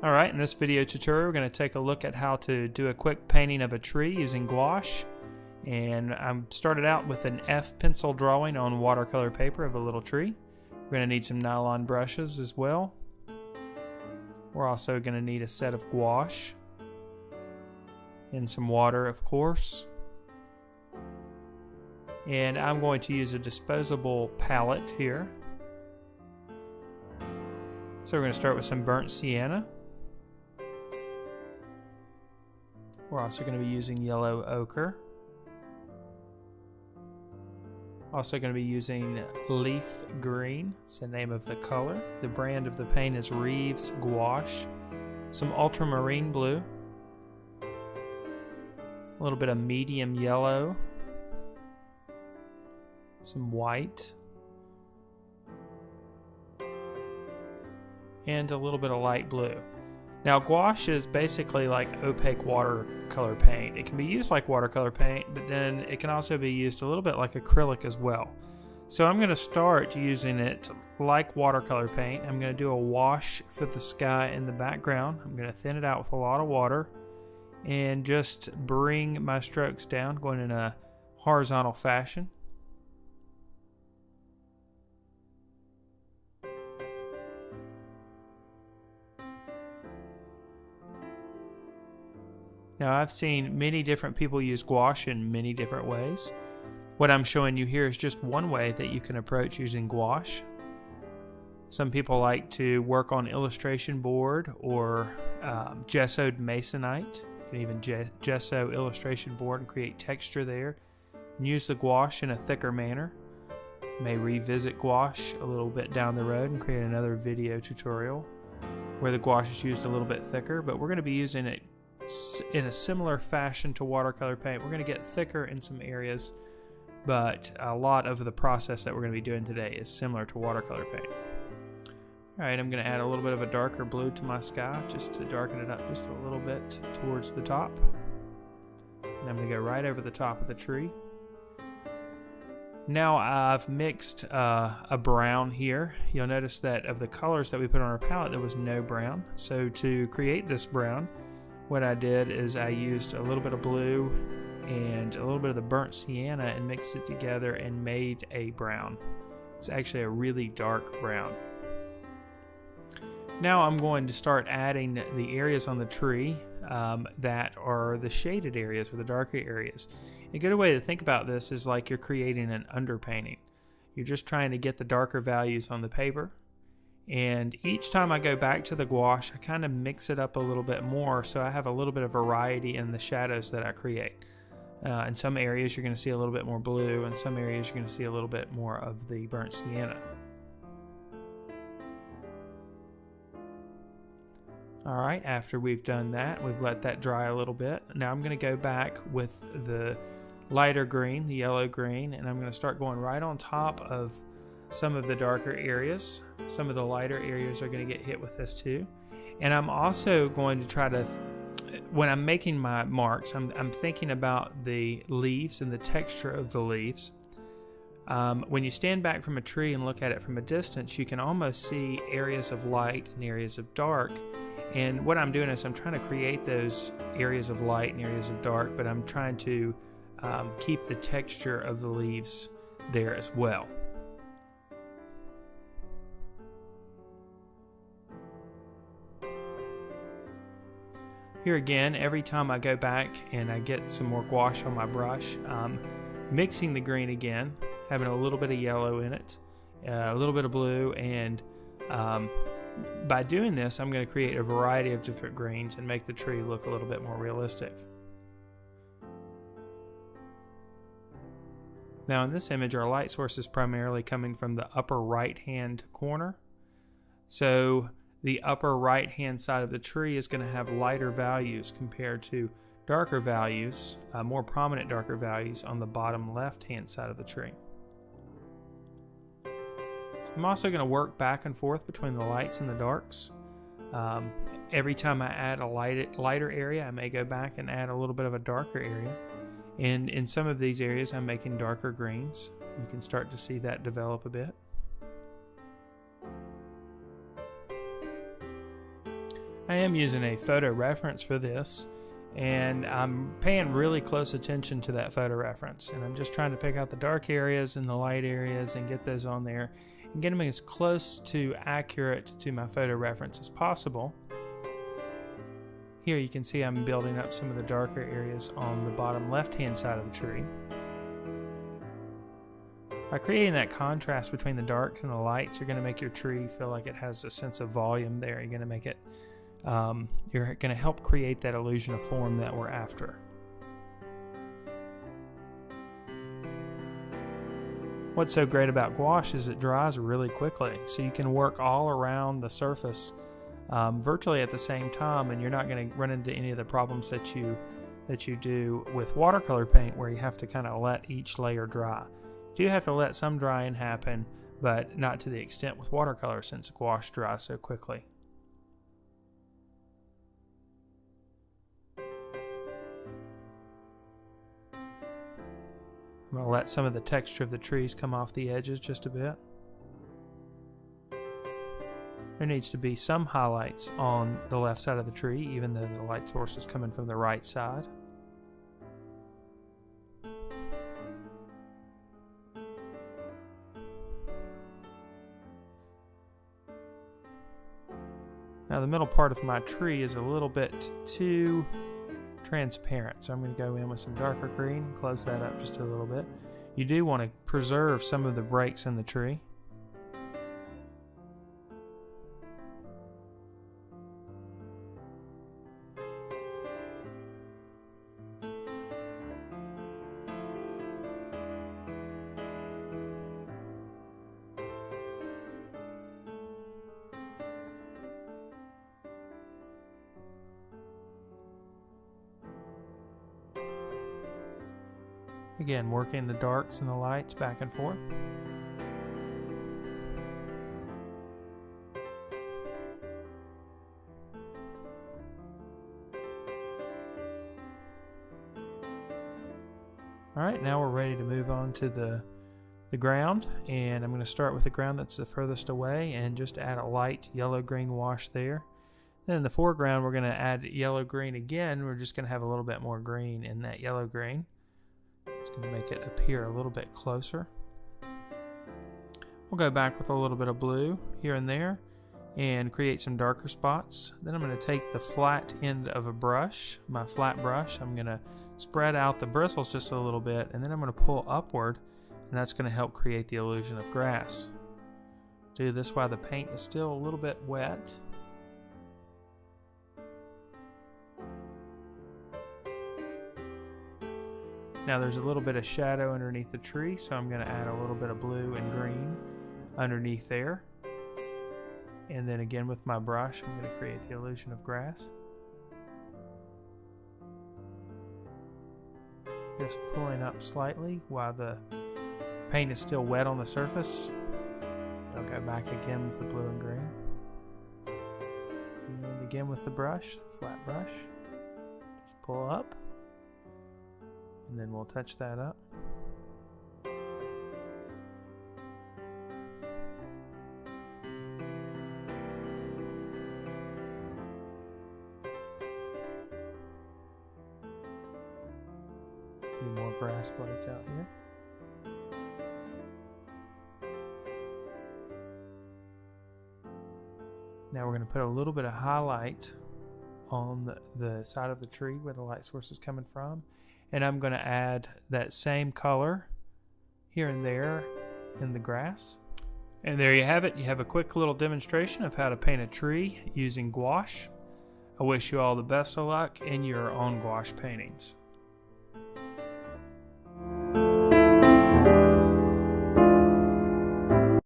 Alright, in this video tutorial we're going to take a look at how to do a quick painting of a tree using gouache. And I started out with an F pencil drawing on watercolor paper of a little tree. We're going to need some nylon brushes as well. We're also going to need a set of gouache and some water, of course. And I'm going to use a disposable palette here. So we're going to start with some burnt sienna. We're also going to be using yellow ochre. Also going to be using leaf green. It's the name of the color. The brand of the paint is Reeves Gouache. Some ultramarine blue. A little bit of medium yellow. Some white. And a little bit of light blue. Now gouache is basically like opaque watercolor paint. It can be used like watercolor paint, but then it can also be used a little bit like acrylic as well. So I'm going to start using it like watercolor paint. I'm going to do a wash for the sky in the background. I'm going to thin it out with a lot of water and just bring my strokes down, going in a horizontal fashion. Now I've seen many different people use gouache in many different ways. What I'm showing you here is just one way that you can approach using gouache. Some people like to work on illustration board or gessoed masonite. You can even gesso illustration board and create texture there. And use the gouache in a thicker manner. You may revisit gouache a little bit down the road and create another video tutorial where the gouache is used a little bit thicker, but we're going to be using it in a similar fashion to watercolor paint. We're going to get thicker in some areas, but a lot of the process that we're going to be doing today is similar to watercolor paint. Alright, I'm going to add a little bit of a darker blue to my sky just to darken it up just a little bit towards the top. And I'm going to go right over the top of the tree. Now I've mixed a brown here. You'll notice that of the colors that we put on our palette there was no brown. So to create this brown, what I did is I used a little bit of blue and a little bit of the burnt sienna and mixed it together and made a brown. It's actually a really dark brown. Now I'm going to start adding the areas on the tree that are the shaded areas or the darker areas. A good way to think about this is like you're creating an underpainting. You're just trying to get the darker values on the paper. And each time I go back to the gouache, I kind of mix it up a little bit more so I have a little bit of variety in the shadows that I create. In some areas you're going to see a little bit more blue, in some areas you're going to see a little bit more of the burnt sienna. Alright, after we've done that, we've let that dry a little bit. Now I'm going to go back with the lighter green, the yellow green, and I'm going to start going right on top of some of the darker areas. Some of the lighter areas are going to get hit with this too. And I'm also going to try to, when I'm making my marks, I'm thinking about the leaves and the texture of the leaves. When you stand back from a tree and look at it from a distance, you can almost see areas of light and areas of dark. And what I'm doing is I'm trying to create those areas of light and areas of dark, but I'm trying to keep the texture of the leaves there as well. Here again, every time I go back and I get some more gouache on my brush, I'm mixing the green again, having a little bit of yellow in it, a little bit of blue, and by doing this I'm going to create a variety of different greens and make the tree look a little bit more realistic. Now in this image our light source is primarily coming from the upper right hand corner. So the upper right hand side of the tree is going to have lighter values compared to darker values, more prominent darker values on the bottom left hand side of the tree. I'm also going to work back and forth between the lights and the darks. Every time I add a lighter area, I may go back and add a little bit of a darker area. And in some of these areas I'm making darker greens. You can start to see that develop a bit. I am using a photo reference for this, and I'm paying really close attention to that photo reference, and I'm just trying to pick out the dark areas and the light areas and get those on there and get them as close to accurate to my photo reference as possible. Here you can see I'm building up some of the darker areas on the bottom left-hand side of the tree. By creating that contrast between the darks and the lights, you're going to make your tree feel like it has a sense of volume there. You're going to make it, you're going to help create that illusion of form that we're after. What's so great about gouache is it dries really quickly, so you can work all around the surface virtually at the same time, and you're not going to run into any of the problems that you do with watercolor paint, where you have to kind of let each layer dry. You do have to let some drying happen, but not to the extent with watercolor, since gouache dries so quickly. I'm going to let some of the texture of the trees come off the edges just a bit. There needs to be some highlights on the left side of the tree, even though the light source is coming from the right side. Now the middle part of my tree is a little bit too transparent, so I'm going to go in with some darker green and close that up just a little bit. You do want to preserve some of the breaks in the tree. Again, working the darks and the lights back and forth. Alright, now we're ready to move on to the ground, and I'm going to start with the ground that's the furthest away and just add a light yellow-green wash there. Then in the foreground we're going to add yellow-green again. We're just going to have a little bit more green in that yellow-green. It's going to make it appear a little bit closer. We'll go back with a little bit of blue here and there and create some darker spots. Then I'm going to take the flat end of a brush, my flat brush. I'm going to spread out the bristles just a little bit, and then I'm going to pull upward, and that's going to help create the illusion of grass. Do this while the paint is still a little bit wet. Now there's a little bit of shadow underneath the tree, so I'm going to add a little bit of blue and green underneath there. And then again with my brush, I'm going to create the illusion of grass. Just pulling up slightly while the paint is still wet on the surface. I'll go back again with the blue and green. And again with the brush, the flat brush. Just pull up. And then we'll touch that up. A few more grass blades out here. Now we're going to put a little bit of highlight on the side of the tree where the light source is coming from. And I'm going to add that same color here and there in the grass. And there you have it. You have a quick little demonstration of how to paint a tree using gouache. I wish you all the best of luck in your own gouache paintings.